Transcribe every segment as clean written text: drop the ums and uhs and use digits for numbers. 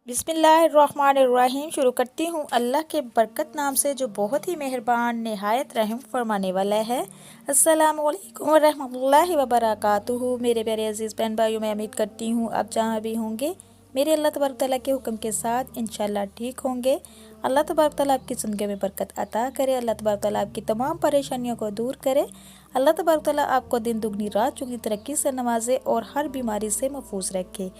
बिस्मिल्लाहिर्रहमानिर्रहीम। शुरू करती हूँ अल्लाह के बरकत नाम से जो बहुत ही मेहरबान निहायत रहम फरमाने वाला है। अस्सलामु अलैकुम वरहमतुल्लाहि वबरकातुहू। मेरे प्यारे अजीज़ बहन भाइयों, मैं उम्मीद करती हूँ आप जहाँ भी होंगे मेरे अल्लाह तबारक तआला के हुक्म के साथ इंशाल्लाह ठीक होंगे। अल्लाह तबारक तआला आपकी ज़िंदगी में बरकत अता करे। अल्लाह तबारक तआला आपकी तमाम परेशानियों को दूर करे। अल्लाह तबारक तआला आपको दिन दुगनी रात चुगनी तरक्की से नवाजे और हर बीमारी से महफूज रखे।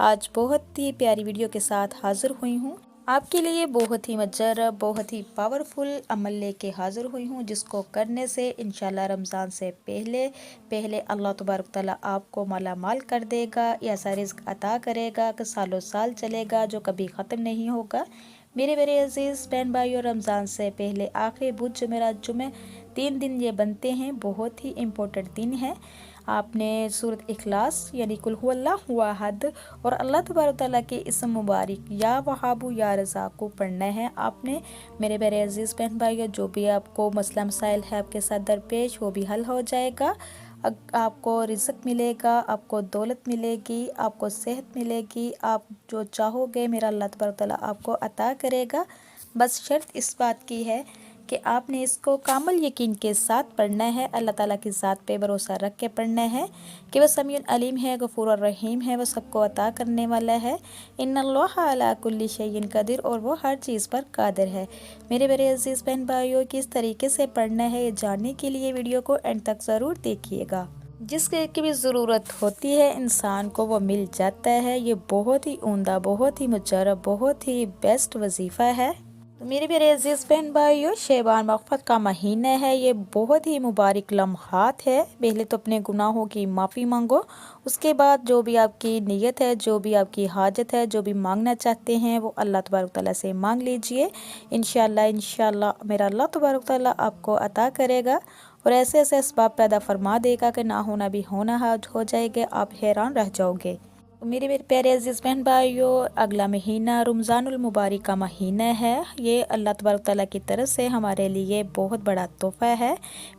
आज बहुत ही प्यारी वीडियो के साथ हाज़िर हुई हूँ। आपके लिए बहुत ही मज़र बहुत ही पावरफुल अमल लेके हाज़िर हुई हूँ, जिसको करने से इंशाल्लाह रमज़ान से पहले पहले अल्लाह तबारक तआला आपको माला माल कर देगा, ऐसा रिज़्क अता करेगा कि सालों साल चलेगा, जो कभी ख़त्म नहीं होगा। मेरे मेरे अजीज़ बहन भाइयों, रमज़ान से पहले आखिरी बुध जुमेरात जुमे 3 दिन ये बनते हैं, बहुत ही इम्पोर्टेंट दिन है। आपने सूरत इखलास यानी कुल हुवल्लाहु अहद और अल्लाह तबारक तआला के इसम मुबारक या वहाबु या रज़ाक को पढ़ना है आपने। मेरे मेरे अजीज़ बहन भाइयों, जो भी आपको मसला मसाइल है आपके साथ दरपेश, वो भी हल हो जाएगा। आपको रिज़्क मिलेगा, आपको दौलत मिलेगी, आपको सेहत मिलेगी, आप जो चाहोगे मेरा अल्लाह तबारक तआला आपको अता करेगा। बस शर्त इस बात की है कि आपने इसको कामिल यकीन के साथ पढ़ना है, अल्लाह ताला की ज़ात पे भरोसा रख के पढ़ना है कि वह समीउन अलीम है, गफूर रहीम है, वह सबको अता करने वाला है। इन्नल्लाह अला कुल्ली शैइन कदीर, और वो हर चीज़ पर कादिर है। मेरे मेरे अजीज़ बहन भाइयों, किस तरीके से पढ़ना है ये जानने के लिए वीडियो को एंड तक ज़रूर देखिएगा। जिसकी की भी ज़रूरत होती है इंसान को वो मिल जाता है। ये बहुत ही उम्दा, बहुत ही मुजर्रब, बहुत ही बेस्ट वजीफ़ा है। तो मेरे प्यारे अजीज़ बहन भाइयों, शैबान मग़फ़रत का महीना है, ये बहुत ही मुबारक लम्हात है। पहले तो अपने गुनाहों की माफ़ी मांगो, उसके बाद जो भी आपकी नीयत है, जो भी आपकी हाजत है, जो भी मांगना चाहते हैं वो अल्लाह तबारक तआला से मांग लीजिए। इंशाल्लाह मेरा अल्लाह तबारक तआला आपको अता करेगा और ऐसे ऐसे असबाब पैदा फरमा देगा कि ना होना भी होना हो जाएगा, आप हैरान रह जाओगे। मेरे प्यारे अजीज़ बहन भाइयों, अगला महीना रमज़ानुल मुबारक का महीना है। ये अल्लाह तबारक तआला की तरफ से हमारे लिए बहुत बड़ा तोहफ़ा है।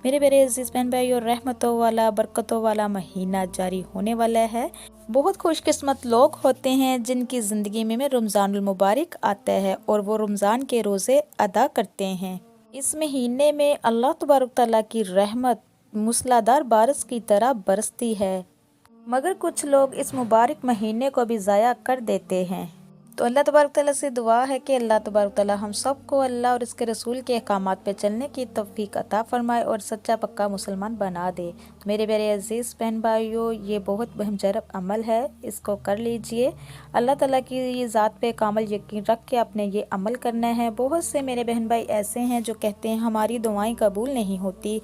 मेरे प्यारे अजीज़ बहन भाइयों, रहमतों वाला बरकतों वाला महीना जारी होने वाला है। बहुत खुशकिस्मत लोग होते हैं जिनकी ज़िंदगी में रमज़ानुल मुबारक आता है और वो रमज़ान के रोज़े अदा करते हैं। इस महीने में अल्लाह तबारक तआला की रहमत मूसलाधार बारिश की तरह बरसती है, मगर कुछ लोग इस मुबारक महीने को भी ज़ाया कर देते हैं। तो अल्लाह तबारक तआला से दुआ है कि अल्लाह तबारक तआला हम सबको अल्लाह और इसके रसूल के अहकामात पे चलने की तौफीक अता फरमाए और सच्चा पक्का मुसलमान बना दे। तो मेरे प्यारे अजीज़ बहन भाइयों, ये बहुत मुजर्रब अमल है, इसको कर लीजिए। अल्लाह ताला की ये ज़ात पे कामिल यकीन रख के अपने ये अमल करना है। बहुत से मेरे बहन भाई ऐसे हैं जो कहते हैं हमारी दुआएं कबूल नहीं होती,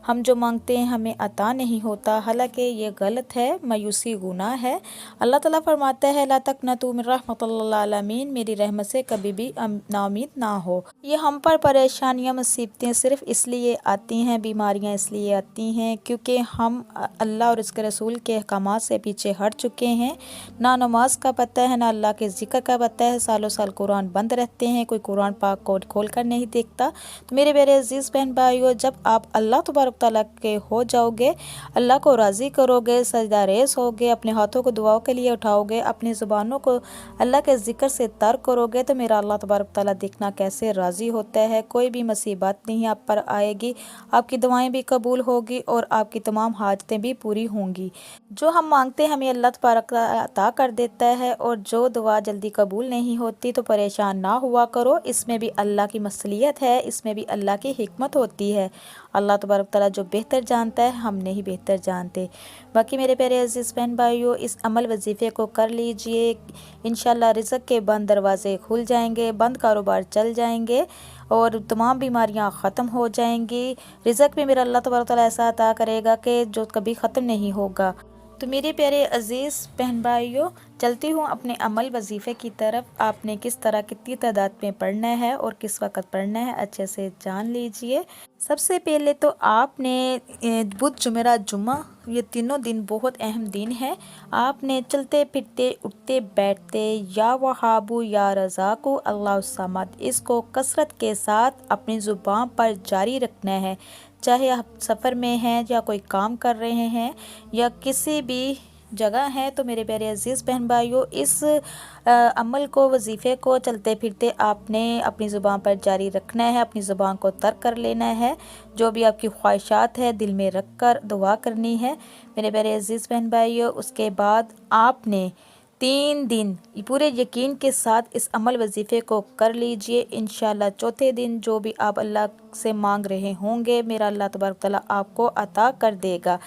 हम जो मांगते हैं हमें अता नहीं होता। हालांकि ये गलत है, मायूसी गुनाह है। अल्लाह ताला फरमाता है ला तक़नतू मिन रहमतिल्लिल आलमीन, मेरी रहमत से कभी भी नाउमीद ना हो। ये हम पर परेशानियां मुसीबतें सिर्फ इसलिए आती हैं, बीमारियां इसलिए आती हैं क्योंकि हम अल्लाह और इसके रसूल के अहकामात से पीछे हट चुके हैं। ना नमाज का पता है, ना अल्लाह के ज़िक्र का पता है। सालों साल कुरान बंद रहते हैं, कोई कुरान पाक को खोल कर नहीं देखता। तो मेरे मेरे अजीज़ बहन भाइयों, जब आप अल्लाह तबारक तआला के हो जाओगे, अल्लाह को राज़ी करोगे, सजदा रेस होगे, अपने हाथों को दुआओं के लिए उठाओगे, अपनी ज़ुबानों को अल्लाह के ज़िक्र से तर करोगे, तो मेरा अल्लाह तबारक तआला देखना कैसे राज़ी होता है। कोई भी मुसीबत नहीं आप पर आएगी, आपकी दुआएं भी कबूल होगी और आपकी तमाम हाजतें भी पूरी होंगी। जो हम मांगते हैं हमें अल्लाह तबारक तआला अता कर देता है, और जो दुआ जल्दी कबूल नहीं होती तो परेशान ना हुआ करो, इसमें भी अल्लाह की मसलियत है, इसमें भी अल्लाह की हिकमत होती है। अल्लाह तबारक तआला जो बेहतर जानता है, हम नहीं बेहतर जानते। बाकी मेरे प्यारे अजीज़ बहन भाइयों, इस अमल वजीफ़े को कर लीजिए, इंशाल्लाह रिज़्क के बंद दरवाज़े खुल जाएंगे, बंद कारोबार चल जाएंगे और तमाम बीमारियां ख़त्म हो जाएंगी। रिज़्क भी मेरा अल्लाह तबारक तआला ऐसा अता करेगा कि जो कभी ख़त्म नहीं होगा। तो मेरे प्यारे अजीज़ बहन भाइयों, चलती हूँ अपने अमल वजीफ़े की तरफ। आपने किस तरह कितनी तादाद में पढ़ना है और किस वक़्त पढ़ना है अच्छे से जान लीजिए। सबसे पहले तो आपने बुध जुमेरात जुम्मा, ये तीनों दिन बहुत अहम दिन है। आपने चलते फिरते उठते बैठते या वहाबू या रज़ाकू अल्लाह समद, इसको कसरत के साथ अपनी ज़ुबान पर जारी रखना है। चाहे आप सफ़र में हैं या कोई काम कर रहे हैं या किसी भी جگہ ہیں۔ تو میرے پیارے عزیز بہن بھائیوں، اس عمل کو، وظیفے کو چلتے پھرتے آپ نے اپنی زبان پر جاری رکھنا ہے، اپنی زبان کو ترک کر لینا ہے، جو بھی آپ کی خواہشات ہے دل میں رکھ کر دعا کرنی ہے میرے پیارے عزیز بہن بھائیوں۔ اس کے بعد آپ نے 3 دن پورے یقین کے ساتھ اس عمل وظیفے کو کر لیجئے۔ انشاءاللہ چوتھے دن جو بھی آپ اللہ سے مانگ رہے ہوں گے، میرا اللہ تبارک تعالیٰ آپ کو عطا کر دے گا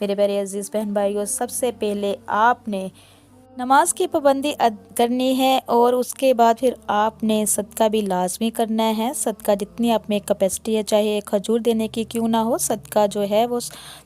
میرے پیارے عزیز بہن بھائیوں۔ سب سے پہلے آپ نے نماز کی پابندی کرنی ہے، اور اس کے بعد پھر آپ نے صدقہ بھی لازمی کرنا ہے۔ صدقہ جتنی آپ میں کیپیسٹی ہے، چاہے ایک کھجور دینے کی کیوں نہ ہو، صدقہ جو ہے وہ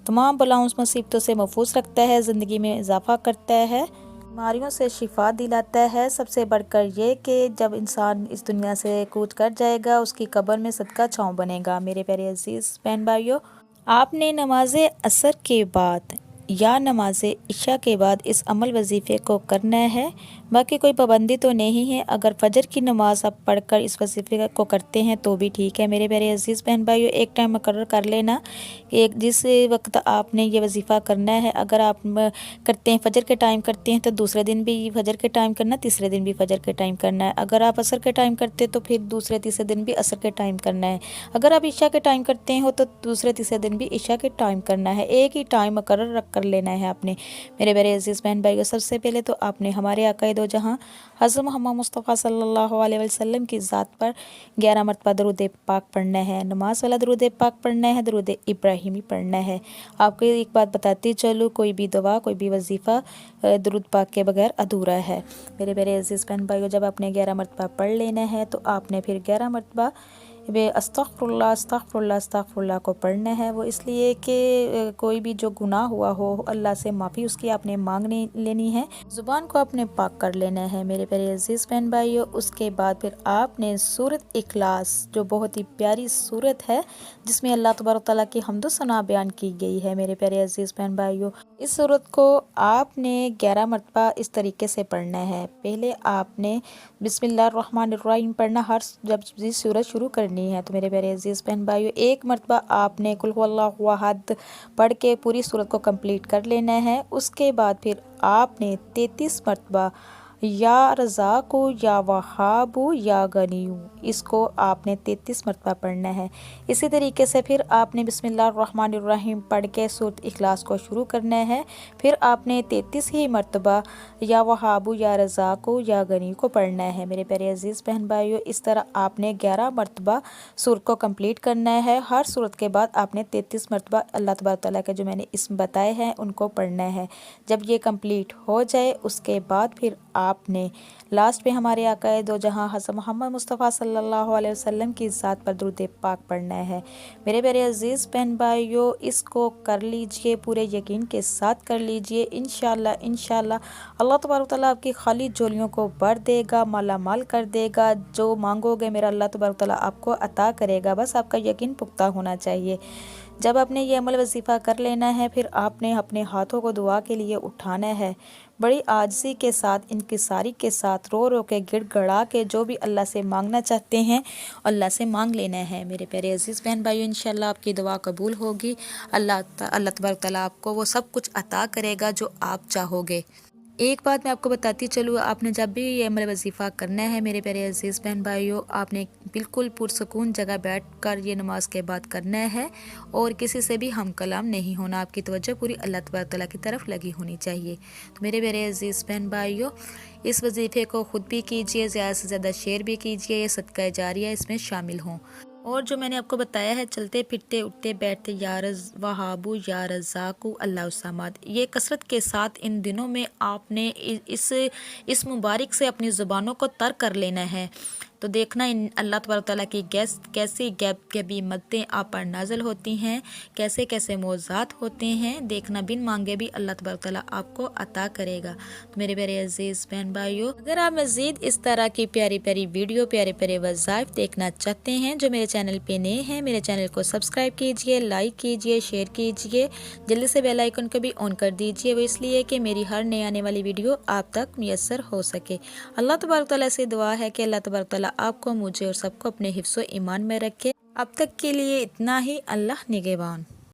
تمام بلاؤں مصیبتوں سے محفوظ رکھتا ہے، زندگی میں اضافہ کرتا ہے، بیماریوں سے شفا دلاتا ہے۔ سب سے بڑھ کر یہ کہ جب انسان اس دنیا سے کوچ کر جائے گا، اس کی قبر میں صدقہ چھاؤں بنے گا میرے پیارے عزیز بہن بھائیوں۔ آپ نے نماز عصر کے بعد یا نماز عشاء کے بعد اس عمل وظیفے کو کرنا ہے، باقی کوئی پابندی تو نہیں ہے۔ اگر فجر کی نماز آپ پڑھ کر اس وظیفے کو کرتے ہیں تو بھی ٹھیک ہے میرے پیارے عزیز بہن بھائیوں۔ ایک ٹائم مقرر کر لینا کہ جس وقت آپ نے یہ وظیفہ کرنا ہے، اگر آپ کرتے ہیں فجر کے ٹائم کرتے ہیں تو دوسرے دن بھی فجر کے ٹائم کرنا، تیسرے دن بھی فجر کے ٹائم کرنا ہے۔ اگر آپ عصر کے ٹائم کرتے تو پھر دوسرے تیسرے دن بھی عصر کے ٹائم کرنا ہے۔ اگر آپ عشاء کے ٹائم کرتے ہو تو دوسرے تیسرے دن بھی عشاء کے ٹائم کرنا ہے۔ ایک ہی ٹائم مقرر رکھ کر لینا ہے آپ نے میرے پیارے عزیز بہن بھائیوں۔ سب سے پہلے تو آپ نے ہمارے آقا دو جہاں حضرت محمد مصطفیٰ صلی اللہ علیہ وسلم کی ذات پر 11 مرتبہ درود پاک پڑھنا ہے، نماز والا درود پاک پڑھنا ہے، درود ابراہیمی پڑھنا ہے۔ آپ کو ایک بات بتاتی چلو، کوئی بھی دعا، کوئی بھی وظیفہ درود پاک کے بغیر ادھورا ہے میرے پیارے عزیز بہن بھائیوں۔ جب آپ نے 11 مرتبہ پڑھ لینا ہے تو آپ نے پھر 11 مرتبہ استغفر اللہ استغفر اللہ استغفر اللہ کو پڑھنا ہے۔ وہ اس لیے کہ کوئی بھی جو گناہ ہوا ہو، اللہ سے معافی اس کی آپ نے مانگنی لینی ہے، زبان کو آپ نے پاک کر لینا ہے میرے پیارے عزیز بہن بھائیوں۔ اس کے بعد پھر آپ نے سورۃ اخلاص، جو بہت ہی پیاری سورت ہے جس میں اللہ تبارک تعالیٰ کی حمد و ثنا بیان کی گئی ہے میرے پیارے عزیز بہن بھائیوں، اس سورت کو آپ نے 11 مرتبہ اس طریقے سے پڑھنا ہے۔ پہلے آپ نے بسم اللہ الرحمن الرحیم پڑھنا، جب یہ سورت شروع کرنی ہے تو میرے پیارے عزیز بہن بھائیوں ایک مرتبہ آپ نے قل هو اللہ احد پڑھ کے پوری سورت کو کمپلیٹ کر لینا ہے۔ اس کے بعد پھر آپ نے 33 مرتبہ یا رزاق یا وہاب یا غنی، اس کو آپ نے 33 مرتبہ پڑھنا ہے۔ اسی طریقے سے پھر آپ نے بسم اللہ الرحمن الرحیم پڑھ کے سورۃ اخلاص کو شروع کرنا ہے، پھر آپ نے 33 ہی مرتبہ یا وہاب یا رزاق یا غنی کو پڑھنا ہے میرے پیارے عزیز بہن بھائیوں۔ اس طرح آپ نے 11 مرتبہ سورت کو کمپلیٹ کرنا ہے۔ ہر سورت کے بعد آپ نے 33 مرتبہ اللہ تبارک تعالیٰ کے جو میں نے اسم بتائے ہیں ان کو پڑھنا ہے۔ جب یہ کمپلیٹ ہو جائے اس کے بعد پھر آپ نے لاسٹ پہ ہمارے آقا دو جہاں حضرت محمد مصطفیٰ صلی اللہ علیہ وسلم کی ذات پر درود پاک پڑھنا ہے میرے پیارے عزیز بہن بھائیوں۔ اس کو کر لیجئے، پورے یقین کے ساتھ کر لیجئے، انشاءاللہ اللہ تبارک تعالیٰ آپ کی خالی جھولیوں کو بھر دے گا، مالا مال کر دے گا۔ جو مانگو گے میرا اللہ تبارک تعالیٰ آپ کو عطا کرے گا، بس آپ کا یقین پختہ ہونا چاہیے۔ جب آپ نے یہ عمل وظیفہ کر لینا ہے، پھر آپ نے اپنے ہاتھوں کو دعا کے لیے اٹھانا ہے، بڑی عاجزی کے ساتھ، انکساری کے ساتھ، رو رو کے گڑ گڑا کے جو بھی اللہ سے مانگنا چاہتے ہیں اللہ سے مانگ لینا ہے میرے پیارے عزیز بہن بھائیوں۔ انشاءاللہ آپ کی دعا قبول ہوگی، اللہ تبارک تعالیٰ آپ کو وہ سب کچھ عطا کرے گا جو آپ چاہو گے۔ ایک بات میں آپ کو بتاتی چلوں، آپ نے جب بھی یہ عمل وظیفہ کرنا ہے میرے پیارے عزیز بہن بھائیوں، آپ نے بالکل پرسکون جگہ بیٹھ کر یہ نماز کے بعد کرنا ہے، اور کسی سے بھی ہم کلام نہیں ہونا، آپ کی توجہ پوری اللہ تبارک تعالیٰ کی طرف لگی ہونی چاہیے۔ تو میرے پیارے عزیز بہن بھائیوں، اس وظیفے کو خود بھی کیجئے، زیادہ سے زیادہ شیئر بھی کیجئے، یہ صدقہ جاریہ اس میں شامل ہوں۔ اور جو میں نے آپ کو بتایا ہے چلتے پھرتے اٹھتے بیٹھتے یا وہاب یا رزاق اللہ الصمد، یہ کثرت کے ساتھ ان دنوں میں آپ نے اس مبارک سے اپنی زبانوں کو تر کر لینا ہے، تو دیکھنا اللہ تبارک تعالیٰ کی کیسی گیبی مدتیں آپ پر نازل ہوتی ہیں، کیسے کیسے معجزات ہوتے ہیں، دیکھنا بن مانگے بھی اللہ تبارک تعالیٰ آپ کو عطا کرے گا۔ تو میرے پیارے عزیز بہن بھائیوں، اگر آپ مزید اس طرح کی پیاری پیاری ویڈیو، پیارے پیارے وظائف دیکھنا چاہتے ہیں، جو میرے چینل پہ نئے ہیں، میرے چینل کو سبسکرائب کیجئے، لائک کیجئے، شیئر کیجئے، جلدی سے بیل آئیکن کو بھی آن کر دیجئے، وہ اس لیے کہ میری ہر نئے آنے والی ویڈیو آپ تک میسر ہو سکے۔ اللہ تبارک تعالیٰ سے دعا ہے کہ اللہ تبارک تعالیٰ آپ کو، مجھے اور سب کو اپنے حفظ و ایمان میں رکھے۔ اب تک کے لیے اتنا ہی، اللہ نگہبان۔